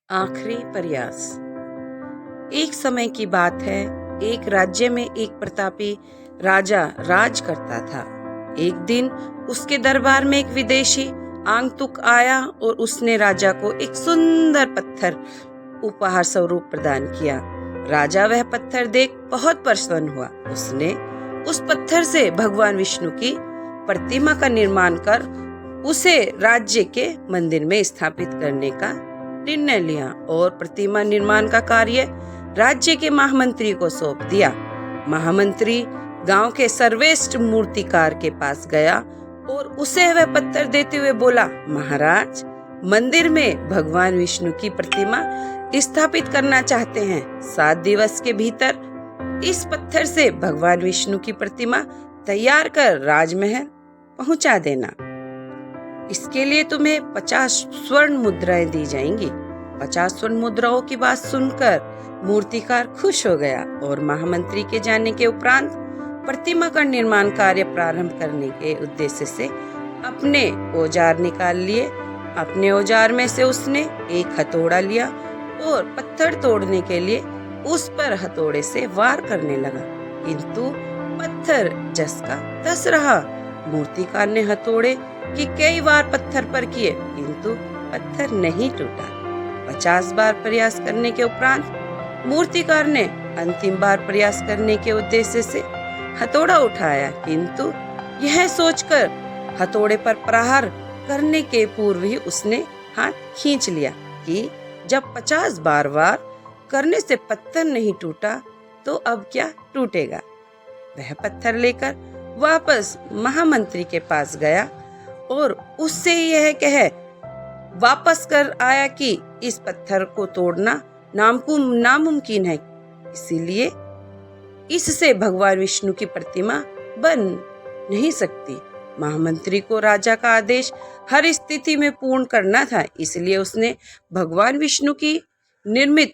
आखिरी प्रयास। एक समय की बात है, एक राज्य में एक प्रतापी राजा राज करता था। एक दिन उसके दरबार में एक विदेशी आगंतुक आया और उसने राजा को एक सुंदर पत्थर उपहार स्वरूप प्रदान किया। राजा वह पत्थर देख बहुत प्रसन्न हुआ। उसने उस पत्थर से भगवान विष्णु की प्रतिमा का निर्माण कर उसे राज्य के मंदिर में स्थापित करने का निर्णय लिया और प्रतिमा निर्माण का कार्य राज्य के महामंत्री को सौंप दिया। महामंत्री गांव के सर्वश्रेष्ठ मूर्तिकार के पास गया और उसे वह पत्थर देते हुए बोला, महाराज, मंदिर में भगवान विष्णु की प्रतिमा स्थापित करना चाहते हैं। 7 दिवस के भीतर इस पत्थर से भगवान विष्णु की प्रतिमा तैयार कर राजमहल पहुंचा देना। इसके लिए तुम्हें 50 स्वर्ण मुद्राएं दी जाएंगी। 50 स्वर्ण मुद्राओं की बात सुनकर मूर्तिकार खुश हो गया और महामंत्री के जाने के उपरांत प्रतिमा का निर्माण कार्य प्रारंभ करने के उद्देश्य से अपने औजार निकाल लिए। अपने औजार में से उसने एक हथौड़ा लिया और पत्थर तोड़ने के लिए उस पर हथौड़े से वार करने लगा, किंतु पत्थर जस का तस रहा। मूर्तिकार ने हथौड़े कि कई बार पत्थर पर किए, किंतु पत्थर नहीं टूटा। 50 बार प्रयास करने के उपरांत मूर्तिकार ने अंतिम बार प्रयास करने के उद्देश्य से हथौड़ा उठाया, किंतु यह सोचकर हथौड़े पर प्रहार करने के पूर्व ही उसने हाथ खींच लिया कि जब 50 बार वार करने से पत्थर नहीं टूटा तो अब क्या टूटेगा। वह पत्थर लेकर वापस महामंत्री के पास गया और उससे यह कह वापस कर आया कि इस पत्थर को तोड़ना नामुमकिन है, इसीलिए इससे भगवान विष्णु की प्रतिमा बन नहीं सकती। महामंत्री को राजा का आदेश हर स्थिति में पूर्ण करना था, इसलिए उसने भगवान विष्णु की निर्मित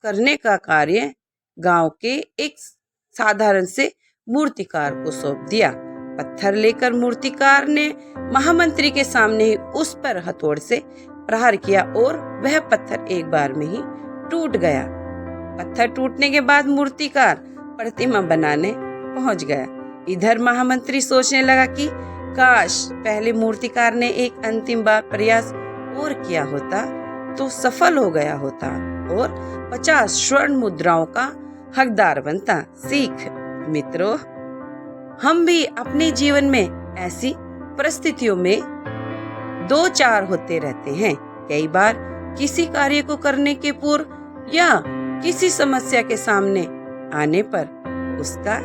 करने का कार्य गांव के एक साधारण से मूर्तिकार को सौंप दिया। पत्थर लेकर मूर्तिकार ने महामंत्री के सामने ही उस पर हथौड़े से प्रहार किया और वह पत्थर एक बार में ही टूट गया। पत्थर टूटने के बाद मूर्तिकार प्रतिमा बनाने पहुंच गया। इधर महामंत्री सोचने लगा कि काश पहले मूर्तिकार ने एक अंतिम बार प्रयास और किया होता तो सफल हो गया होता और 50 स्वर्ण मुद्राओं का हकदार बनता। सीख मित्रों, हम भी अपने जीवन में ऐसी परिस्थितियों में 2-4 होते रहते हैं। कई बार किसी कार्य को करने के पूर्व या किसी समस्या के सामने आने पर उसका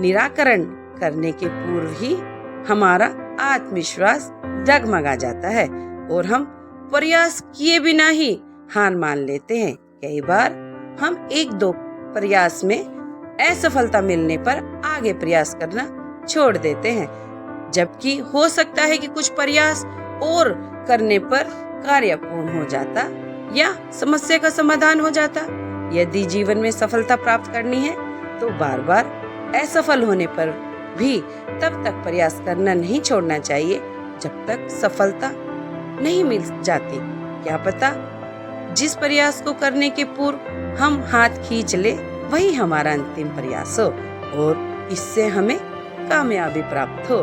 निराकरण करने के पूर्व ही हमारा आत्मविश्वास डगमगा जाता है और हम प्रयास किए बिना ही हार मान लेते हैं। कई बार हम 1-2 प्रयास में असफलता मिलने पर आगे प्रयास करना छोड़ देते हैं, जबकि हो सकता है कि कुछ प्रयास और करने पर कार्य पूर्ण हो जाता या समस्या का समाधान हो जाता। यदि जीवन में सफलता प्राप्त करनी है तो बार बार असफल होने पर भी तब तक प्रयास करना नहीं छोड़ना चाहिए जब तक सफलता नहीं मिल जाती। क्या पता जिस प्रयास को करने के पूर्व हम हाथ खींच ले वही हमारा अंतिम प्रयास हो और इससे हमें कामयाबी प्राप्त हो।